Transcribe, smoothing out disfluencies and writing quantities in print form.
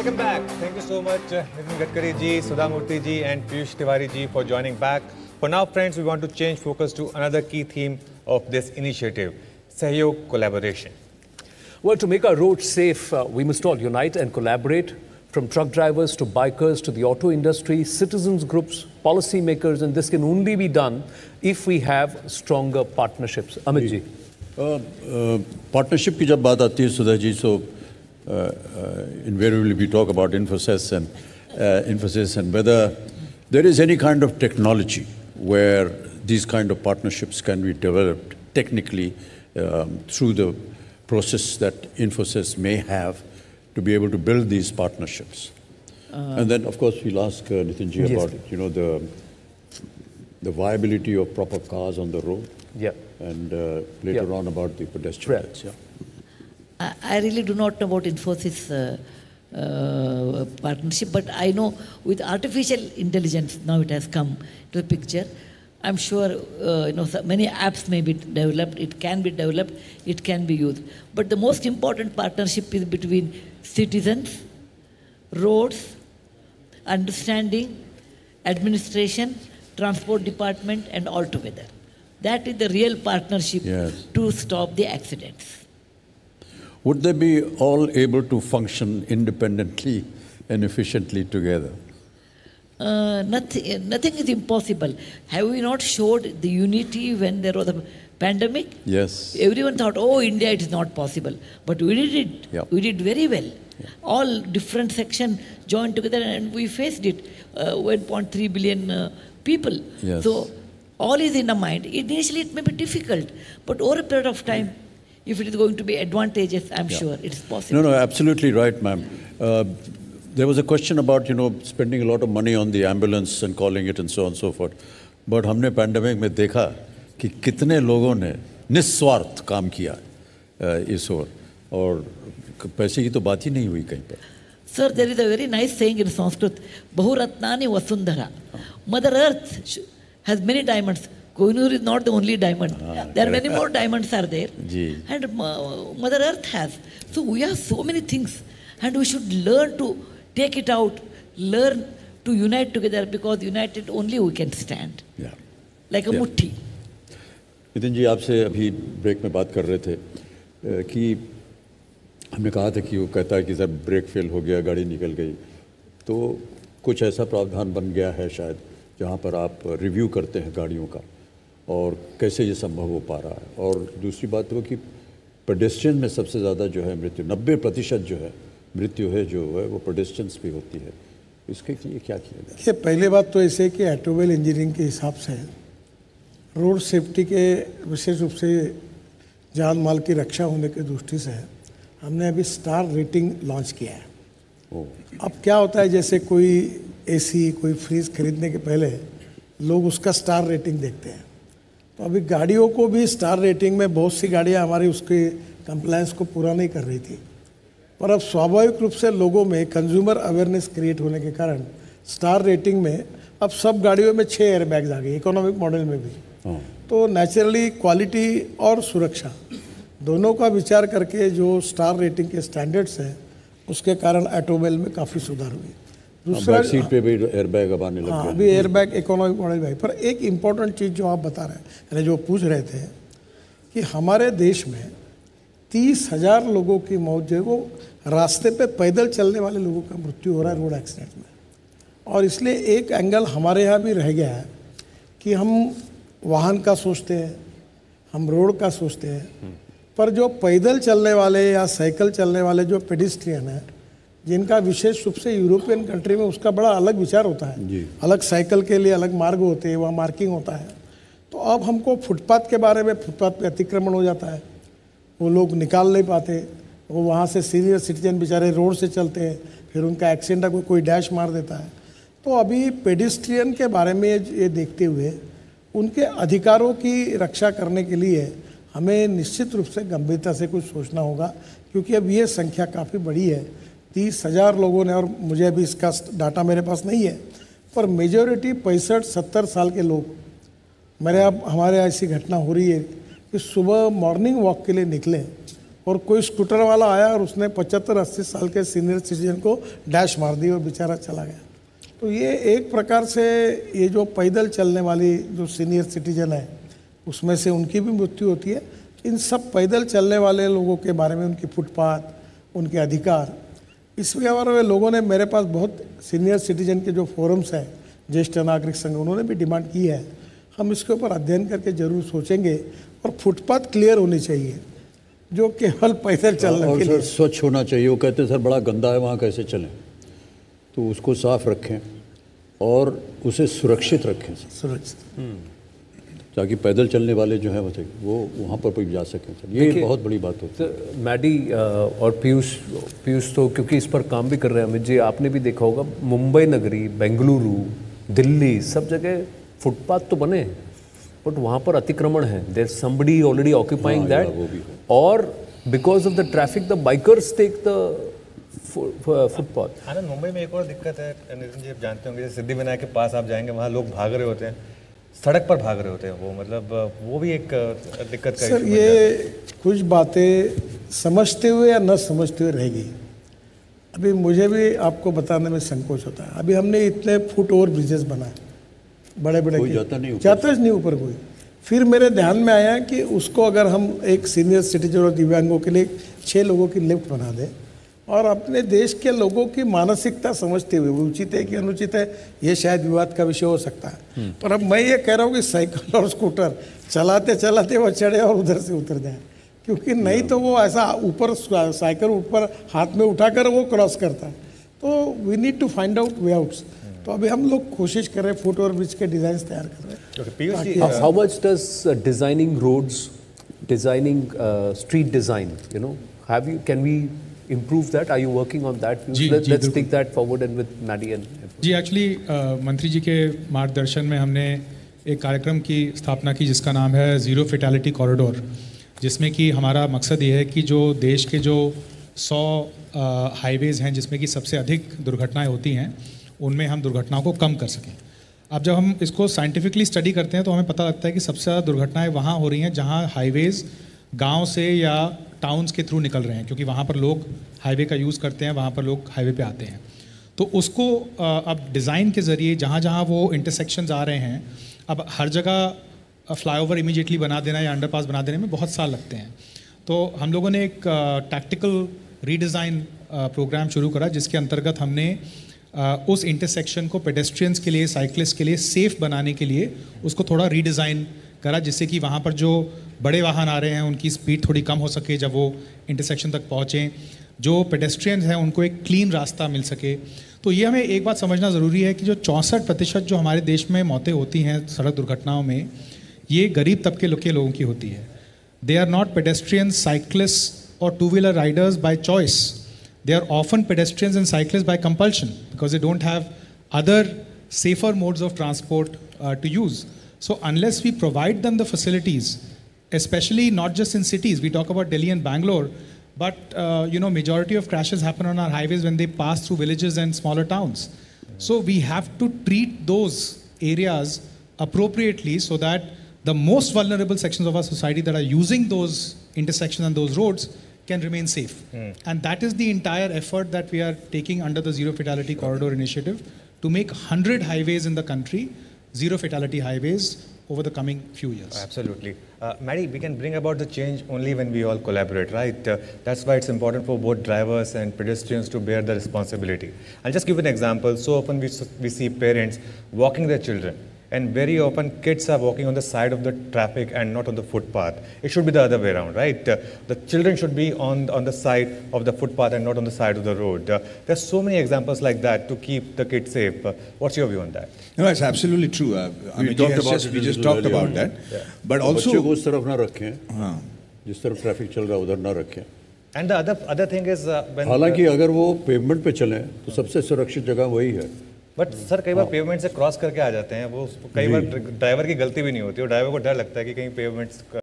Welcome back. Thank you so much, Nitin Gadkari ji, Sudha Murthy ji, and Piyush Tiwari ji for joining back. For now, friends, we want to change focus to another key theme of this initiative: Sahyog, collaboration. Well, to make our roads safe, we must all unite and collaborate. From truck drivers to bikers to the auto industry, citizens groups, policymakers, and this can only be done if we have stronger partnerships. Amit ji. Partnership की जब बात आती है Sudha ji, so invariably we talk about Infosys and whether there is any kind of technology where these kind of partnerships can be developed technically through the process that Infosys may have to be able to build these partnerships. And then, of course, we'll ask Nitin ji about the viability of proper cars on the road. Yeah. And later on about the pedestrians. Yeah. I really do not know about Infosys partnership, but I know with artificial intelligence now it has come to the picture. I'm sure many apps may be developed. It can be developed. It can be used. But the most important partnership is between citizens, roads, understanding, administration, transport department, and all together. That is the real partnership to stop the accidents. Would they be all able to function independently and efficiently together? Nothing is impossible. Have we not showed the unity when there was a pandemic? Yes. Everyone thought, oh, India, it is not possible. But we did it. Yeah. We did very well. Yeah. All different sections joined together and we faced it. 1.3 billion people. Yes. So all is in the mind. Initially, it may be difficult. But over a period of time, if it is going to be advantageous, I'm sure it is possible. No, absolutely right, ma'am. There was a question about, spending a lot of money on the ambulance and calling it and so on and so forth. But हमने pandemic में देखा कि कितने लोगों ने निस्वार्थ काम किया इस ओर और पैसे की तो बात ही नहीं हुई कहीं पर. Sir, there is a very nice saying in Sanskrit, Bahuratnani Vasundhara. Mother Earth has many diamonds. Kohinoor is not the only diamond. There are many more diamonds are there. And Mother Earth has. So we have so many things. And we should learn to take it out, learn to unite together because united only we can stand. Yeah. Like a mutti. Nitin ji आपसे अभी break में बात कर रहे थे कि हमने कहा था कि वो कहता है कि सर ब्रेक फेल हो गया, गाड़ी निकल गई. तो कुछ ऐसा प्रावधान बन गया है शायद जहाँ पर आप रिव्यू करते हैं गाड़ियों का और कैसे ये संभव हो पा रहा है. और दूसरी बात वो कि पेडेस्ट्रियन में सबसे ज़्यादा जो है मृत्यु 90% जो है मृत्यु है जो है वो पेडेस्ट्रियंस पे होती है. इसके लिए क्या किया जाए? देखिए पहले बात तो ऐसे कि ऑटोमोबाइल इंजीनियरिंग के हिसाब से रोड सेफ्टी के विशेष रूप से जान माल की रक्षा होने की दृष्टि से हमने अभी स्टार रेटिंग लॉन्च किया है. अब क्या होता है जैसे कोई एसी कोई फ्रिज खरीदने के पहले लोग उसका स्टार रेटिंग देखते हैं. तो अभी गाड़ियों को भी स्टार रेटिंग में बहुत सी गाड़ियां हमारी उसके कंप्लायंस को पूरा नहीं कर रही थी. पर अब स्वाभाविक रूप से लोगों में कंज्यूमर अवेयरनेस क्रिएट होने के कारण स्टार रेटिंग में अब सब गाड़ियों में 6 एयरबैग्स आ गए, इकोनॉमिक मॉडल में भी. तो नेचुरली क्वालिटी और सुरक्षा दोनों का विचार करके जो स्टार रेटिंग के स्टैंडर्ड्स हैं उसके कारण ऑटोमोबाइल में काफ़ी सुधार हुई. दूसरा सीट पे भी एयरबैग अब आने लग गए. अभी एयरबैग इकोनॉमिक मॉडल में. पर एक इम्पॉर्टेंट चीज़ जो आप बता रहे हैं यानी जो पूछ रहे थे कि हमारे देश में 30,000 लोगों की मौत जो है वो रास्ते पे पैदल चलने वाले लोगों का मृत्यु हो रहा है रोड एक्सीडेंट में. और इसलिए एक एंगल हमारे यहाँ भी रह गया है कि हम वाहन का सोचते हैं, हम रोड का सोचते हैं, पर जो पैदल चलने वाले या साइकिल चलने वाले जो पेडिस्ट्रियन हैं जिनका विशेष रूप से यूरोपियन कंट्री में उसका बड़ा अलग विचार होता है. अलग साइकिल के लिए अलग मार्ग होते हैं, वहाँ मार्किंग होता है. तो अब हमको फुटपाथ के बारे में, फुटपाथ पे अतिक्रमण हो जाता है, वो लोग निकाल नहीं पाते, वो वहाँ से सीनियर सिटीजन बेचारे रोड से चलते हैं, फिर उनका एक्सीडेंट कोई डैश मार देता है. तो अभी पेडिस्ट्रियन के बारे में ये देखते हुए उनके अधिकारों की रक्षा करने के लिए हमें निश्चित रूप से गंभीरता से कुछ सोचना होगा क्योंकि अब ये संख्या काफ़ी बड़ी है. 30,000 लोगों ने, और मुझे अभी इसका डाटा मेरे पास नहीं है, पर मेजॉरिटी 65-70 साल के लोग. हमारे यहाँ ऐसी घटना हो रही है कि सुबह मॉर्निंग वॉक के लिए निकले और कोई स्कूटर वाला आया और उसने 75-80 साल के सीनियर सिटीजन को डैश मार दी और बेचारा चला गया। तो ये एक प्रकार से ये जो पैदल चलने वाली जो सीनियर सिटीजन है उसमें से उनकी भी मृत्यु होती है। इन सब पैदल चलने वाले लोगों के बारे में, उनकी फुटपाथ, उनके अधिकार, इसके बारे में लोगों ने मेरे पास बहुत सीनियर सिटीजन के जो फोरम्स हैं, ज्येष्ठ नागरिक संघ, उन्होंने भी डिमांड की है। हम इसके ऊपर अध्ययन करके जरूर सोचेंगे और फुटपाथ क्लियर होनी चाहिए जो केवल पैदल चलने और के लिए। सर स्वच्छ होना चाहिए। वो कहते हैं सर बड़ा गंदा है वहाँ कैसे चलें, तो उसको साफ रखें और उसे सुरक्षित रखें सर, सुरक्षित, ताकि पैदल चलने वाले जो हैं वो वहाँ पर भी जा सकें सर। ये बहुत बड़ी बात होती है। तो मैडी और पीयूष तो क्योंकि इस पर काम भी कर रहे हैं अमित जी, आपने भी देखा होगा मुंबई नगरी, बेंगलुरु, दिल्ली, सब जगह फुटपाथ तो बने हैं बट वहाँ पर अतिक्रमण है। There somebody already occupying that, और because of the traffic the bikers take the footpath. Anand, Mumbai में एक और दिक्कत है नितिन जी, आप जानते होंगे, जैसे सिद्धिविनायक के पास आप जाएंगे, वहाँ लोग भाग रहे होते हैं, सड़क पर भाग रहे होते हैं, वो मतलब वो भी एक दिक्कत का सर issue बन ये जाता है। कुछ बातें समझते हुए या न समझते हुए रहेगी। अभी मुझे भी आपको बताने में संकोच होता है। अभी हमने इतने फुट ओवर ब्रिजेस बनाए बड़े बड़े, कोई जाता नहीं ऊपर। जाता नहीं ऊपर कोई। फिर मेरे ध्यान में आया कि उसको अगर हम एक सीनियर सिटीजन और दिव्यांगों के लिए 6 लोगों की लिफ्ट बना दें और अपने देश के लोगों की मानसिकता समझते हुए, वो उचित है कि अनुचित है ये शायद विवाद का विषय हो सकता है, पर अब मैं ये कह रहा हूँ कि साइकिल और स्कूटर चलाते चलाते वो चढ़े और उधर से उतर जाए, क्योंकि नहीं तो वो ऐसा ऊपर साइकिल ऊपर हाथ में उठाकर वो क्रॉस करता है। तो we need to find out way outs. तो अभी हम लोग कोशिश कर रहे हैं, फुट ओवर ब्रिज के डिजाइन तैयार कर रहे हैं। Okay, Piyush ji, How much does designing roads, designing street design, can we improve that? Are you working on that? Ji, Let's बिल्कुल। take that forward and with Maddie and जी, actually मंत्री जी के मार्गदर्शन में हमने एक कार्यक्रम की स्थापना की जिसका नाम है ज़ीरो फेटालिटी कॉरिडोर, जिसमें कि हमारा मकसद ये है कि जो देश के जो 100 हाईवेज़ हैं जिसमें कि सबसे अधिक दुर्घटनाएं होती हैं, उनमें हम दुर्घटनाओं को कम कर सकें। अब जब हम इसको साइंटिफिकली स्टडी करते हैं तो हमें पता लगता है कि सबसे ज़्यादा दुर्घटनाएं वहाँ हो रही हैं जहाँ हाईवेज़ गांव से या टाउन्स के थ्रू निकल रहे हैं, क्योंकि वहाँ पर लोग हाईवे का यूज़ करते हैं, वहाँ पर लोग हाईवे पे आते हैं। तो उसको अब डिज़ाइन के ज़रिए जहाँ जहाँ वो इंटरसेक्शंस आ रहे हैं, अब हर जगह फ्लाईओवर इमीडिएटली बना देना या अंडरपास बना देने में बहुत साल लगते हैं। तो हम लोगों ने एक टैक्टिकल रीडिज़ाइन प्रोग्राम शुरू करा जिसके अंतर्गत हमने उस इंटरसेक्शन को पेडेस्ट्रियंस के लिए, साइकिलिस्ट के लिए सेफ़ बनाने के लिए उसको थोड़ा रीडिज़ाइन करा, जिससे कि वहाँ पर जो बड़े वाहन आ रहे हैं उनकी स्पीड थोड़ी कम हो सके जब वो इंटरसेक्शन तक पहुँचें, जो पेडेस्ट्रियंस हैं उनको एक क्लीन रास्ता मिल सके। तो ये हमें एक बात समझना ज़रूरी है कि जो 64% जो हमारे देश में मौतें होती हैं सड़क दुर्घटनाओं में, ये गरीब तबके के लोगों की होती है। They are not pedestrians, cyclist और two wheeler riders by choice. They are often pedestrians and cyclists by compulsion because they don't have other safer modes of transport to use. So unless we provide them the facilities, especially not just in cities, we talk about Delhi and Bangalore, but majority of crashes happen on our highways when they pass through villages and smaller towns. So we have to treat those areas appropriately so that the most vulnerable sections of our society that are using those intersections and those roads can remain safe. And that is the entire effort that we are taking under the Zero Fatality Corridor Initiative to make 100 highways in the country zero fatality highways over the coming few years. Absolutely. Maddie, we can bring about the change only when we all collaborate, right? That's why it's important for both drivers and pedestrians to bear the responsibility. I'll just give an example. So often we see parents walking their children, and very often kids are walking on the side of the traffic and not on the footpath. It should be the other way around, right? The children should be on the side of the footpath and not on the side of the road. There's so many examples like that to keep the kids safe. What's your view on that? No, it's absolutely true. We just talked about that. But also, बच्चे को उस तरफ ना रखें, जिस तरफ traffic चल रहा है उधर ना रखें। And the other thing is when हालांकि अगर वो पेवमेंट पे चलें तो सबसे सुरक्षित जगह वही है। बट सर कई बार पेवमेंट से क्रॉस करके आ जाते हैं, वो कई बार ड्राइवर की गलती भी नहीं होती, और ड्राइवर को डर लगता है कि कहीं पेवमेंट